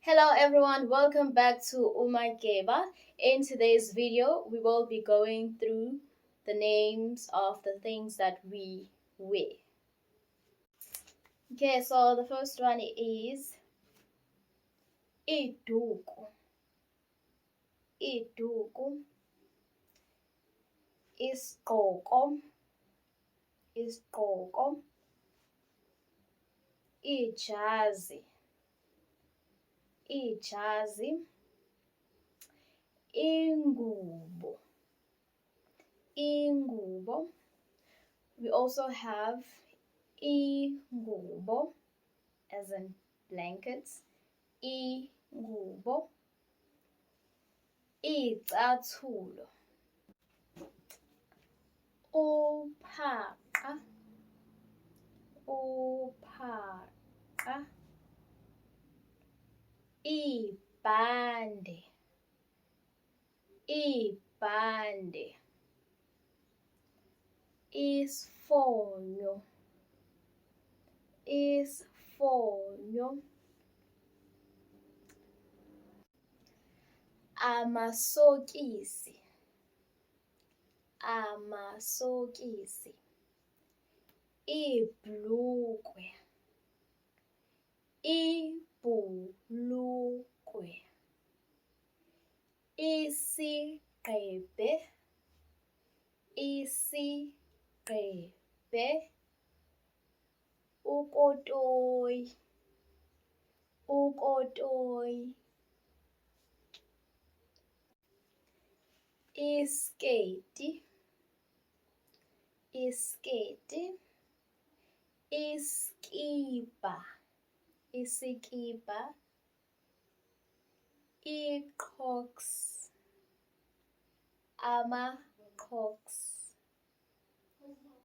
Hello everyone, welcome back to Umakeba. In today's video, we will be going through the names of the things that we wear. Okay, so the first one is iduku. Iduku. Isigqoko. Isigqoko. Ijazi. Ijazi. Ingubo. Ingubo. We also have ingubo, as in blankets. Ingubo. Icathulo. Uphaqa. Uphaqa. Ibhande. Ibhande. Isifonyo. Isifonyo. Amasokisi. Amasokisi. Ibhulukwe. Ibhulukwe. Isigqebhe. Isigqebhe. Ukotoyi. Ukotoyi. Isketi. Isketi. Iskipa. Isikipa. Iqoks. Ama-Crocs.